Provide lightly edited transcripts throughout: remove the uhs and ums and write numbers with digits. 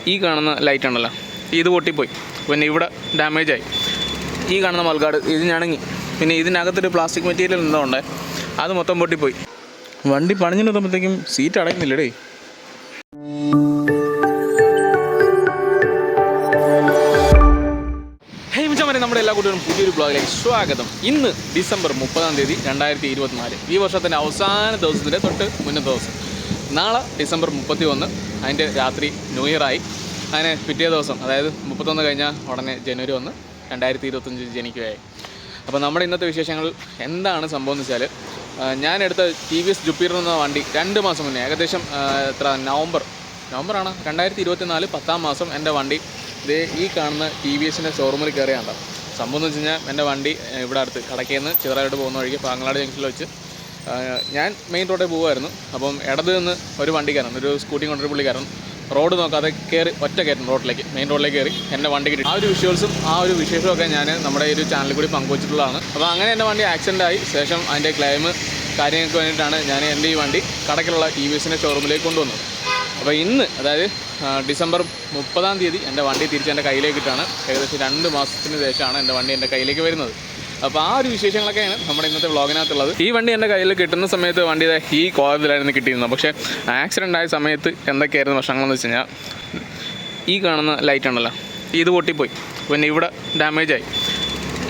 ഈ കാണുന്ന ലൈറ്റ് ഉണ്ടല്ലോ, ഇത് പൊട്ടിപ്പോയി. പിന്നെ ഇവിടെ ഡാമേജായി. ഈ കാണുന്ന മൾഗാർഡ് ഇത് ഞണങ്ങി. പിന്നെ ഇതിനകത്തൊരു പ്ലാസ്റ്റിക് മെറ്റീരിയൽ എന്തോണ്ട്, അത് മൊത്തം പൊട്ടിപ്പോയി. വണ്ടി പണിഞ്ഞു നിർത്തുമ്പോഴത്തേക്കും സീറ്റ് അടയുന്നില്ലടേ. നമ്മുടെ എല്ലാ കുട്ടികളും പുതിയൊരു ബ്ലോഗിലേക്ക് സ്വാഗതം. ഇന്ന് ഡിസംബർ 30 2024, ഈ വർഷത്തിൻ്റെ അവസാന ദിവസത്തിൻ്റെ തൊട്ട് മുന്നത്തെ ദിവസം. നാളെ ഡിസംബർ 31, അതിൻ്റെ രാത്രി ന്യൂ ഇയർ ആയി. അതിന് പിറ്റേ ദിവസം, അതായത് 31 കഴിഞ്ഞാൽ ഉടനെ ജനുവരി 1 2025 ജനിക്കുകയായി. അപ്പോൾ നമ്മുടെ ഇന്നത്തെ വിശേഷങ്ങൾ എന്താണ് സംഭവം എന്ന് വെച്ചാൽ, ഞാനെടുത്ത TVS ജുപ്പിറ്റർ എന്ന വണ്ടി 2 മാസം മുന്നേ, ഏകദേശം നവംബറാണ് 2024 10-ാം മാസം എൻ്റെ വണ്ടി ഈ കാണുന്ന TVSൻ്റെ ഷോറൂമിൽ കയറിയാണ്ടോ. സംഭവം എന്ന് വെച്ച് കഴിഞ്ഞാൽ, എൻ്റെ വണ്ടി ഇവിടെ അടുത്ത് കടക്കയിൽ ചിറയോട്ട് പോകുന്ന വഴിക്ക് പാങ്ങാട് ജംഗ്ഷനിൽ വെച്ച് ഞാൻ മെയിൻ റോഡിൽ പോകുമായിരുന്നു. അപ്പം ഇടത് നിന്ന് ഒരു വണ്ടിക്കാരൻ, ഒരു സ്കൂട്ടി കൊണ്ടൊരു പുള്ളിക്കാരൻ റോഡ് നോക്കാതെ കയറി ഒറ്റ കയറ്റം റോഡിലേക്ക്, മെയിൻ റോഡിലേക്ക് കയറി എൻ്റെ വണ്ടി കിട്ടി. ആ ഒരു വിഷ്വൽസും ആ ഒരു വിശേഷമൊക്കെ ഞാൻ നമ്മുടെ ഈ ഒരു ചാനലിൽ കൂടി പങ്കുവച്ചിട്ടുള്ളതാണ്. അപ്പോൾ അങ്ങനെ എൻ്റെ വണ്ടി ആക്സിഡൻ്റ് ആയി. ശേഷം അതിൻ്റെ ക്ലെയിം കാര്യങ്ങൾക്ക് വേണ്ടിയിട്ടാണ് ഞാൻ എൻ്റെ ഈ വണ്ടി കടക്കിലുള്ള TVSൻ്റെ ഷോറൂമിലേക്ക് കൊണ്ടുവന്നത്. അപ്പോൾ ഇന്ന്, അതായത് ഡിസംബർ 30 എൻ്റെ വണ്ടി തിരിച്ച് എൻ്റെ കയ്യിലേക്കിട്ടാണ്. ഏകദേശം 2 മാസത്തിന് ശേഷമാണ് എൻ്റെ വണ്ടി എൻ്റെ കയ്യിലേക്ക് വരുന്നത്. അപ്പോൾ ആ ഒരു വിശേഷങ്ങളൊക്കെയാണ് നമ്മുടെ ഇന്നത്തെ വ്ളോഗിനകത്തുള്ളത്. ഈ വണ്ടി എൻ്റെ കയ്യിൽ കിട്ടുന്ന സമയത്ത് വണ്ടി ഈ കോലത്തിലായിരുന്നു കിട്ടിയിരുന്നത്. പക്ഷേ ആക്സിഡൻ്റ് ആയ സമയത്ത് എന്തൊക്കെയായിരുന്നു പ്രശ്നങ്ങളെന്ന് വെച്ച് കഴിഞ്ഞാൽ, ഈ കാണുന്ന ലൈറ്റ് ഉണ്ടല്ലോ, ഇത് പൊട്ടിപ്പോയി. പിന്നെ ഇവിടെ ഡാമേജായി.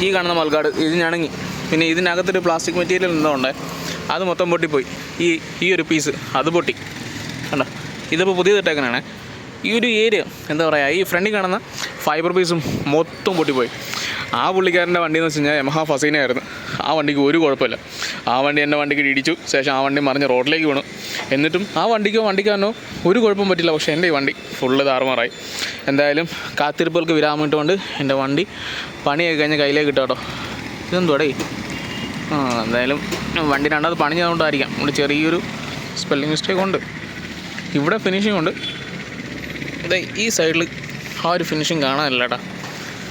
ഈ കാണുന്ന മൾഗാർഡ് ഇത് ഞണങ്ങി. പിന്നെ ഇതിനകത്തൊരു പ്ലാസ്റ്റിക് മെറ്റീരിയൽ എന്തോണ്ട്, അത് മൊത്തം പൊട്ടിപ്പോയി. ഈ ഒരു പീസ് അത് പൊട്ടി കണ്ടോ. ഇതിപ്പോൾ പുതിയതിട്ടേക്കനാണ്. ഈ ഒരു ഏരിയ എന്താ പറയുക, ഈ ഫ്രണ്ടിൽ കാണുന്ന ഫൈബർ പീസും മൊത്തം പൊട്ടിപ്പോയി. ആ പുള്ളിക്കാരൻ്റെ വണ്ടി എന്ന് വെച്ച് കഴിഞ്ഞാൽ യമഹ ഫസീനയായിരുന്നു. ആ വണ്ടിക്ക് ഒരു കുഴപ്പമില്ല. ആ വണ്ടി എൻ്റെ വണ്ടിക്ക് ഇടിച്ചു. ശേഷം ആ വണ്ടി മറിഞ്ഞ് റോഡിലേക്ക് വീണു. എന്നിട്ടും ആ വണ്ടിക്കാരനോ ഒരു കുഴപ്പം പറ്റില്ല. പക്ഷേ എൻ്റെ ഈ വണ്ടി ഫുള്ള് താറുമാറായി. എന്തായാലും കാത്തിരിപ്പുകൾക്ക് വിരാമം ഇട്ടുകൊണ്ട് എൻ്റെ വണ്ടി പണിയൊക്കെ കഴിഞ്ഞ് കയ്യിലേക്ക് കിട്ടും കേട്ടോ. ഇതെന്തുവാടേ? എന്തായാലും വണ്ടി രണ്ടാമത് പണിഞ്ഞതുകൊണ്ടായിരിക്കാം ഇവിടെ ചെറിയൊരു സ്പെല്ലിംഗ് മിസ്റ്റേക്ക് ഉണ്ട്. ഇവിടെ ഫിനിഷിംഗ് ഉണ്ട്. ഈ സൈഡിൽ ആ ഒരു ഫിനിഷിങ് കാണാനില്ല കേട്ടോ.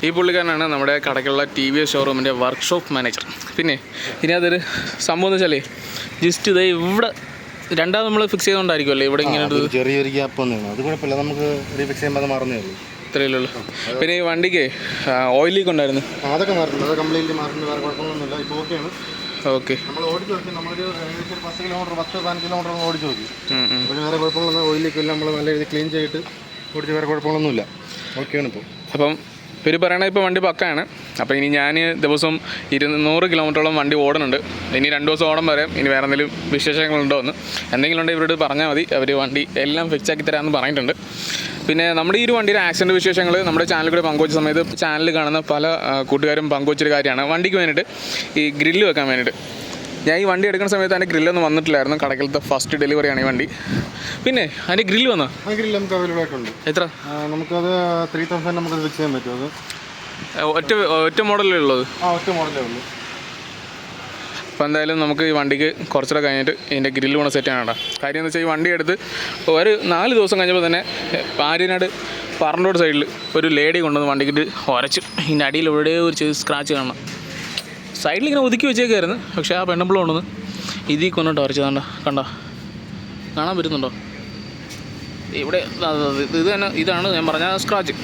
ഈ പുള്ളിക്കാരനാണ് നമ്മുടെ കടയ്ക്കുള്ള TVS ഷോറൂമിൻ്റെ വർക്ക്ഷോപ്പ് മാനേജർ. പിന്നെ ഇനി അതൊരു സംഭവം എന്ന് വെച്ചാലേ, ജസ്റ്റ് ഇവിടെ രണ്ടാമത് നമ്മൾ ഫിക്സ് ചെയ്തുകൊണ്ടായിരിക്കുമല്ലേ ഇവിടെ ഇങ്ങനെ ഒരു ചെറിയൊരു ഗ്യാപ്പ് വന്നു. അത് കുഴപ്പമില്ല, നമുക്ക് റീഫിക്സ് ചെയ്യുമ്പോൾ അത് മാറുന്നേ ഉള്ളൂ. ഇത്രയേ ഉള്ളൂ. പിന്നെ ഈ വണ്ടിക്ക് ഓയിൽ ലീക്ക് ഉണ്ടായിരുന്നു. അതൊക്കെ മാറുന്നുണ്ട്. അത് കംപ്ലീറ്റ് മാറുന്നത്, വേറെ കുഴപ്പമൊന്നുമില്ല. ഇപ്പോൾ ഓക്കെയാണ്. ഓക്കെ, നമ്മൾ ഓടിച്ച് നോക്കി. നമ്മളൊരു 10 കിലോമീറ്റർ 10-15 കിലോമീറ്റർ ഓടിച്ച് നോക്കി. ഒരു വേറെ കുഴപ്പങ്ങളൊന്നും ഓയിൽ ലീക്കില്ല. നമ്മൾ നല്ല രീതിയിൽ ക്ലീൻ ചെയ്തിട്ട് ഓടിച്ച് വേറെ കുഴപ്പങ്ങളൊന്നുമില്ല. ഓക്കെയാണ് ഇപ്പോൾ. അപ്പം ഇവർ പറയണത് ഇപ്പോൾ വണ്ടി പക്കയാണ്. അപ്പോൾ ഇനി ഞാൻ ദിവസം 200 കിലോമീറ്ററോളം വണ്ടി ഓടുന്നുണ്ട്. ഇനി 2 ദിവസം ഓടാൻ പറയാം. ഇനി വേറെ എന്തെങ്കിലും വിശേഷങ്ങളുണ്ടോ എന്ന് എന്തെങ്കിലും ഉണ്ടെങ്കിൽ ഇവരോട് പറഞ്ഞാൽ മതി. അവർ വണ്ടി എല്ലാം ഫിക്സാക്കി തരാമെന്ന് പറഞ്ഞിട്ടുണ്ട്. പിന്നെ നമ്മുടെ ഈ ഒരു വണ്ടിയുടെ ആക്സിഡൻറ്റ് വിശേഷങ്ങൾ നമ്മുടെ ചാനലിൽ കൂടെ പങ്കുവച്ച സമയത്ത് ചാനലിൽ കാണുന്ന പല കൂട്ടുകാരും പങ്കുവച്ചൊരു കാര്യമാണ്, വണ്ടിക്ക് വേണ്ടിയിട്ട് ഈ ഗ്രില്ല് വെക്കാൻ വേണ്ടിയിട്ട്. ഞാൻ ഈ വണ്ടി എടുക്കുന്ന സമയത്ത് അതിൻ്റെ ഗ്രില്ലൊന്നും വന്നിട്ടില്ലായിരുന്നു. കടക്കിലത്തെ ഫസ്റ്റ് ഡെലിവറിയാണ് ഈ വണ്ടി. പിന്നെ അതിൻ്റെ ഗ്രില്ല് വന്നോ? ആ ഗ്രില്ല് നമുക്ക് അവൈലബിൾ ആയിട്ടുണ്ട്. എത്ര? നമുക്കത് 3000 നമുക്കത് ഫിക്സ് ചെയ്യാൻ പറ്റും. അത് ഒറ്റ മോഡലേ ഉള്ളത്? ഒറ്റ മോഡലേ ഉള്ളൂ. അപ്പോൾ എന്തായാലും നമുക്ക് ഈ വണ്ടിക്ക് കുറച്ചുകൂടെ കഴിഞ്ഞിട്ട് ഇതിൻ്റെ ഗ്രില്ല് കൊണ്ട് സെറ്റ് ചെയ്യണം. കാര്യം എന്ന് വെച്ചാൽ, ഈ വണ്ടി എടുത്ത് ഒരു 4 ദിവസം കഴിഞ്ഞപ്പോൾ തന്നെ ആര്യനാട് പറന്നോട് സൈഡിൽ ഒരു ലേഡി കൊണ്ടുവന്ന് വണ്ടിക്കിട്ട് ഉരച്ചു. ഇതിൻ്റെ അടിയിൽ എവിടെ ഒരു സ്ക്രാച്ച് കാണണം. സൈഡിൽ ഇങ്ങനെ ഒതുക്കി വെച്ചേക്കായിരുന്നു. പക്ഷേ ആ പെണ്ണുമ്പോൾ കൊണ്ടുവന്ന് ഇതിൽ കൊണ്ടിട്ട് ഉരച്ചതാണ്ട. കണ്ടോ, കാണാൻ പറ്റുന്നുണ്ടോ? ഇവിടെ ഇത് തന്നെ, ഇതാണ് ഞാൻ പറഞ്ഞ സ്ക്രാച്ച്.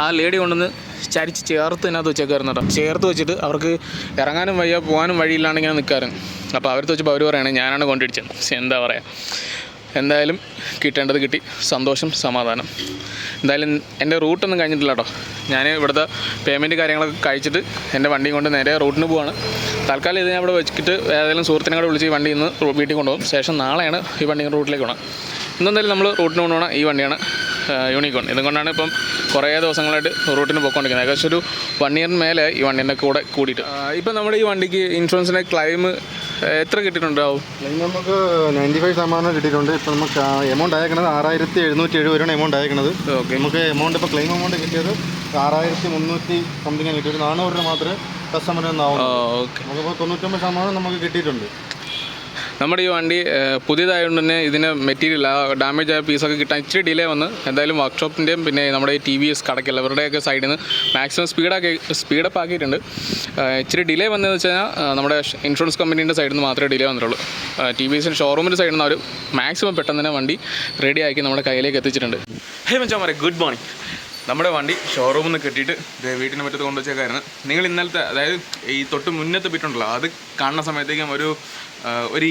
ആ ലേഡി കൊണ്ടുവന്ന് ചരിച്ച് ചേർത്ത് ഇതിനകത്ത് വെച്ചേക്കായിരുന്നു കേട്ടോ. ചേർത്ത് വെച്ചിട്ട് അവർക്ക് ഇറങ്ങാനും വയ്യ, പോകാനും വഴിയില്ലാണ്ട് ഇങ്ങനെ നിൽക്കാറുണ്ട്. അപ്പോൾ അവർക്ക് വെച്ചപ്പോൾ അവർ പറയുകയാണ് ഞാനാണ് കൊണ്ടിടിച്ചത്. എന്താ പറയുക, എന്തായാലും കിട്ടേണ്ടത് കിട്ടി. സന്തോഷം, സമാധാനം. എന്തായാലും എൻ്റെ റൂട്ടൊന്നും കഴിഞ്ഞിട്ടില്ല കേട്ടോ. ഞാൻ ഇവിടുത്തെ പേയ്മെൻറ്റ് കാര്യങ്ങളൊക്കെ കഴിച്ചിട്ട് എൻ്റെ വണ്ടിയും കൊണ്ട് നേരെ റൂട്ടിന് പോവാണ്. തൽക്കാലം ഇത് ഞാൻ ഇവിടെ വെച്ചിട്ട് ഏതെങ്കിലും സുഹൃത്തിനെ കൂടെ വിളിച്ച് ഈ വണ്ടി ഇന്ന് വീട്ടിൽ കൊണ്ടുപോകും. ശേഷം നാളെയാണ് ഈ വണ്ടി റൂട്ടിലേക്ക് പോകണം. ഇന്നെന്തായാലും നമ്മൾ റൂട്ടിന് കൊണ്ടുപോകണം ഈ വണ്ടിയാണ് യൂണിക്കോൺ. ഇതുകൊണ്ടാണ് ഇപ്പം കുറേ ദിവസങ്ങളായിട്ട് റൂട്ടിന് പോയിക്കൊണ്ടിരിക്കുന്നത്. ഏകദേശം ഒരു 1 ഇയറിന് മേലെ ഈ വണ്ടീൻ്റെ കൂടെ കൂടിയിട്ട്. ഇപ്പം നമ്മുടെ ഈ വണ്ടിക്ക് ഇൻഷുറൻസിൻ്റെ ക്ലെയിം എത്ര കിട്ടിയിട്ടുണ്ടാവും? ക്ലെയിം നമുക്ക് 95% കിട്ടിയിട്ടുണ്ട്. ഇപ്പം നമുക്ക് എമൗണ്ട് അയക്കണത് 6770 എമൗണ്ട് അയക്കണത്. ഓക്കെ, നമുക്ക് എമൗണ്ട് ഇപ്പോൾ ക്ലെയിം എമൗണ്ട് കിട്ടിയത് 6300 സംതിങ് കിട്ടി. ഒരു 400 മാത്രമേ കസ്റ്റമറിൽ നിന്നാവും. ഓക്കെ, നമുക്കിപ്പോൾ 99% നമുക്ക് കിട്ടിയിട്ടുണ്ട്. നമ്മുടെ ഈ വണ്ടി പുതിയതായതുകൊണ്ട് തന്നെ ഇതിന് മെറ്റീരിയൽ ഡാമേജ് ആയ പീസൊക്കെ കിട്ടാൻ ഇച്ചിരി ഡിലേ വന്ന് എന്തായാലും വർക്ക്ഷോപ്പിൻ്റെയും പിന്നെ നമ്മുടെ ഈ TVS കടയ്ക്കല്ല അവരുടെയൊക്കെ സൈഡിൽ നിന്ന് മാക്സിമം സ്പീഡപ്പ് ആക്കിയിട്ടുണ്ട്. ഇച്ചിരി ഡിലേ വന്നതെന്ന് വെച്ച് കഴിഞ്ഞാൽ നമ്മുടെ ഇൻഷുറൻസ് കമ്പനീൻ്റെ സൈഡിൽ നിന്ന് മാത്രമേ ഡിലേ വന്നിട്ടുള്ളൂ. TVSൻ്റെ ഷോറൂമിൻ്റെ സൈഡിൽ നിന്ന് അവർ മാക്സിമം പെട്ടെന്ന് തന്നെ വണ്ടി റെഡിയാക്കി നമ്മുടെ കയ്യിലേക്ക് എത്തിച്ചിട്ടുണ്ട്. ഹേ മച്ചാമാരെ, ഗുഡ് മോർണിംഗ്. നമ്മുടെ വണ്ടി ഷോറൂമിൽ നിന്ന് കെട്ടിയിട്ട് വീട്ടിന് മുറ്റത്ത് കൊണ്ടുവച്ചേക്കായിരുന്നു. നിങ്ങൾ ഇന്നലത്തെ അതായത് ഈ തൊട്ട് മുന്നത്തെ ബിറ്റുണ്ടല്ലോ അത് കാണുന്ന സമയത്തേക്കും ഒരു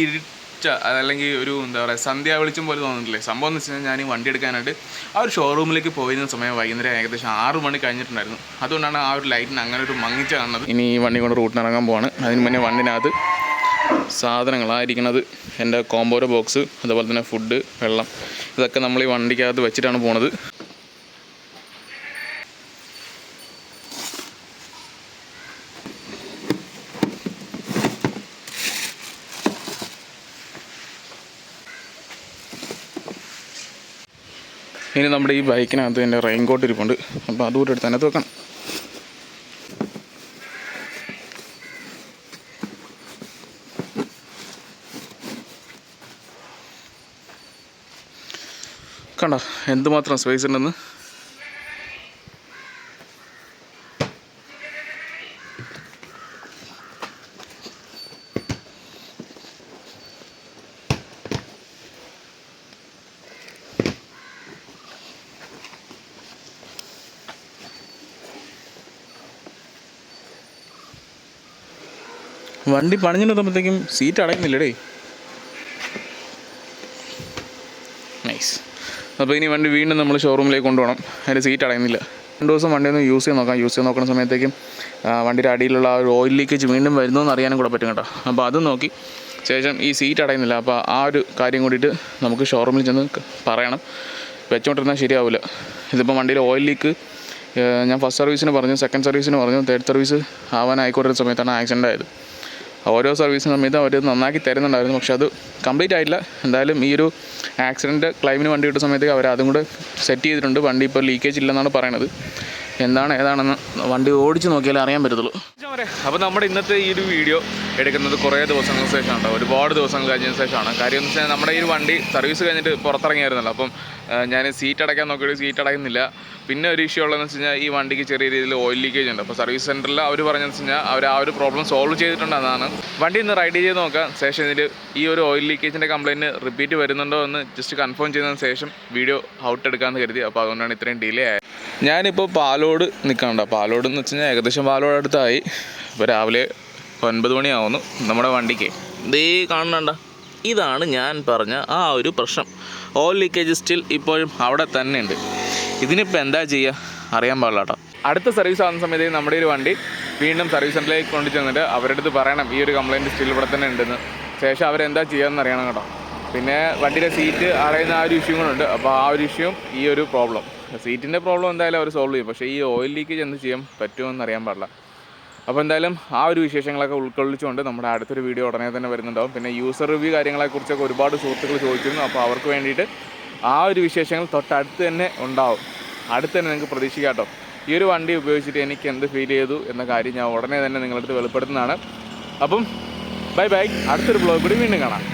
ഇരുട്ട അല്ലെങ്കിൽ ഒരു എന്താ പറയുക സന്ധ്യ വെളിച്ചം പോലെ തോന്നുന്നില്ലേ. സംഭവം എന്ന് വെച്ച് കഴിഞ്ഞാൽ ഞാൻ ഈ വണ്ടി എടുക്കാനായിട്ട് ആ ഒരു ഷോറൂമിലേക്ക് പോയിരുന്ന സമയം വൈകുന്നേരം ഏകദേശം 6 മണി കഴിഞ്ഞിട്ടുണ്ടായിരുന്നു. അതുകൊണ്ടാണ് ആ ഒരു ലൈറ്റിന് അങ്ങനെ ഒരു മങ്ങിച്ച കാണുന്നത്. ഇനി ഈ വണ്ടി കൊണ്ട് റൂട്ടിന് ഇറങ്ങാൻ പോവാണ്. അതിന് മുന്നേ വണ്ടിനകത്ത് സാധനങ്ങളായിരിക്കുന്നത് എൻ്റെ കോമ്പോരോ ബോക്സ്, അതുപോലെ തന്നെ ഫുഡ്, വെള്ളം, ഇതൊക്കെ നമ്മൾ ഈ വണ്ടിക്കകത്ത് വെച്ചിട്ടാണ് പോണത്. ഇനി നമ്മുടെ ഈ ബൈക്കിനകത്ത് എൻ്റെ റെയിൻകോട്ട് ഇരിപ്പുണ്ട്. അപ്പോൾ അതുകൂടെ എടുത്ത് അതിനകത്ത് വെക്കണം. കണ്ടോ എന്തുമാത്രം സ്പേസ് ഉണ്ടെന്ന്. വണ്ടി പണിഞ്ഞു നിർത്തുമ്പോഴത്തേക്കും സീറ്റ് അടയുന്നില്ലടേ. നൈസ്. അപ്പോൾ ഇനി വണ്ടി വീണ്ടും നമ്മൾ ഷോറൂമിലേക്ക് കൊണ്ടുപോകണം. അതിൻ്റെ സീറ്റ് അടയുന്നില്ല. 2 ദിവസം വണ്ടി ഒന്ന് യൂസ് ചെയ്ത് നോക്കാം. യൂസ് ചെയ്ത് നോക്കുന്ന സമയത്തേക്കും വണ്ടിയുടെ അടിയിലുള്ള ആ ഒരു ഓയിൽ ലീക്കേജ് വീണ്ടും വരുന്നു എന്ന് അറിയാനും കൂടെ പറ്റും കേട്ടോ. അപ്പോൾ അത് നോക്കി ശേഷം ഈ സീറ്റ് അടയുന്നില്ല. അപ്പോൾ ആ ഒരു കാര്യം കൂടിയിട്ട് നമുക്ക് ഷോറൂമിൽ ചെന്ന് പറയണം. വെച്ചോണ്ടിരുന്നാൽ ശരിയാവില്ല. ഇതിപ്പോൾ വണ്ടിയിൽ ഓയിൽ ലീക്ക് ഞാൻ ഫസ്റ്റ് സർവീസിന് പറഞ്ഞു, സെക്കൻഡ് സർവീസിന് പറഞ്ഞു, തേർഡ് സർവീസ് ആവാനായിക്കൊണ്ടിരുന്ന സമയത്താണ് ആക്സിഡൻ്റ് ആയത്. ഓരോ സർവീസിന് സമയത്ത് അവർ നന്നാക്കി തരുന്നുണ്ടായിരുന്നു, പക്ഷെ അത് കംപ്ലീറ്റ് ആയില്ല. എന്തായാലും ഈ ഒരു ആക്സിഡൻറ്റ് ക്ലൈമിന് വണ്ടി കിട്ടുന്ന സമയത്തേക്ക് അവർ അതും കൂടെ സെറ്റ് ചെയ്തിട്ടുണ്ട്. വണ്ടി ഇപ്പോൾ ലീക്കേജ് ഇല്ലെന്നാണ് പറയണത്. ഏതാണെന്ന് വണ്ടി ഓടിച്ച് നോക്കിയാലേ അറിയാൻ പറ്റത്തുള്ളൂ. അപ്പോൾ നമ്മുടെ ഇന്നത്തെ ഈ ഒരു വീഡിയോ എടുക്കുന്നത് കുറേ ദിവസങ്ങൾക്ക് ശേഷമാണ് കേട്ടോ. ഒരുപാട് ദിവസങ്ങൾ കഴിഞ്ഞതിന് ശേഷമാണ്. കാര്യം എന്ന് വെച്ചാൽ നമ്മുടെ ഈ ഒരു വണ്ടി സർവീസ് കഴിഞ്ഞിട്ട് പുറത്തിറങ്ങിയായിരുന്നല്ലോ. അപ്പം ഞാൻ സീറ്റ് അടയ്ക്കാൻ നോക്കിയിട്ട് സീറ്റ് അടയുന്നില്ല. പിന്നെ ഒരു ഇഷ്യൂ ഉള്ളതെന്ന് വെച്ച് കഴിഞ്ഞാൽ ഈ വണ്ടിക്ക് ചെറിയ രീതിയിൽ ഓയിൽ ലീക്കേജ് ഉണ്ട്. അപ്പോൾ സർവീസ് സെൻറ്ററിൽ അവർ പറഞ്ഞതെന്ന് വെച്ച് കഴിഞ്ഞാൽ അവർ ആ ഒരു പ്രോബ്ലം സോൾവ് ചെയ്തിട്ടുണ്ടെന്നാണ്. വണ്ടി ഇന്ന് റൈഡ് ചെയ്ത് നോക്കാം. ശേഷം ഇതിൽ ഈ ഒരു ഓയിൽ ലീക്കേജിൻ്റെ കംപ്ലയിൻറ്റ് റിപ്പീറ്റ് വരുന്നുണ്ടോ എന്ന് ജസ്റ്റ് കൺഫേം ചെയ്തതിന് ശേഷം വീഡിയോ ഔട്ട് എടുക്കാമെന്ന് കരുതി. അപ്പോൾ അതുകൊണ്ടാണ് ഇത്രയും ഡിലേ ആയത്. ഞാനിപ്പോൾ പാലോട് നിൽക്കണ്ട. പാലോട് എന്ന് വെച്ച് കഴിഞ്ഞാൽ ഏകദേശം പാലോട് അടുത്തായി. ഇപ്പോൾ രാവിലെ 9 മണിയാവുന്നു. നമ്മുടെ വണ്ടിക്ക് ദേ കാണണ്ട, ഇതാണ് ഞാൻ പറഞ്ഞ ആ ഒരു പ്രശ്നം. ഓയിൽ ലീക്കേജ് സ്റ്റിൽ ഇപ്പോഴും അവിടെ തന്നെ ഉണ്ട്. ഇതിനിപ്പോൾ എന്താ ചെയ്യുക അറിയാൻ പാടില്ല കേട്ടോ. അടുത്ത സർവീസ് ആകുന്ന സമയത്ത് നമ്മുടെ ഒരു വണ്ടി വീണ്ടും സർവീസ് സെൻറ്ററിലേക്ക് കൊണ്ടു ചെന്നിട്ട് അവരുടെ അടുത്ത് പറയണം ഈ ഒരു കംപ്ലയിൻറ്റ് സ്റ്റിൽ ഇവിടെ തന്നെ ഉണ്ടെന്ന്. ശേഷം അവരെന്താ ചെയ്യാമെന്ന് അറിയണം കേട്ടോ. പിന്നെ വണ്ടിയുടെ സീറ്റ് അടയുന്ന ആ ഒരു ഇഷ്യൂ കൂടെ. അപ്പോൾ ആ ഒരു ഇഷ്യൂ ഈ ഒരു പ്രോബ്ലം, സീറ്റിൻ്റെ പ്രോബ്ലം എന്തായാലും അവർ സോൾവ് ചെയ്യും. പക്ഷേ ഈ ഓയിൽ ലീക്കേജ് എന്ത് ചെയ്യാൻ പറ്റുമെന്ന് അറിയാൻ പാടില്ല. അപ്പോൾ എന്തായാലും ആ ഒരു വിശേഷങ്ങളൊക്കെ ഉൾക്കൊള്ളിച്ചുകൊണ്ട് നമ്മുടെ അടുത്തൊരു വീഡിയോ ഉടനെ തന്നെ വരുന്നുണ്ടാവും. പിന്നെ യൂസർ റിവ്യൂ കാര്യങ്ങളെക്കുറിച്ചൊക്കെ ഒരുപാട് സുഹൃത്തുക്കൾ ചോദിച്ചിരുന്നു. അപ്പോൾ അവർക്ക് വേണ്ടിയിട്ട് ആ ഒരു വിശേഷങ്ങൾ തൊട്ടടുത്ത് തന്നെ ഉണ്ടാവും. അടുത്ത് തന്നെ നിങ്ങൾക്ക് പ്രതീക്ഷിക്കാം കേട്ടോ. ഈ ഒരു വണ്ടി ഉപയോഗിച്ചിട്ട് എനിക്ക് എന്ത് ഫീൽ ചെയ്തു എന്ന കാര്യം ഞാൻ ഉടനെ തന്നെ നിങ്ങളുടെ അടുത്ത് വെളിപ്പെടുത്തുന്നതാണ്. അപ്പം ബൈ ബൈ. അടുത്തൊരു ബ്ലോഗ് കൂടി വീണ്ടും കാണാം.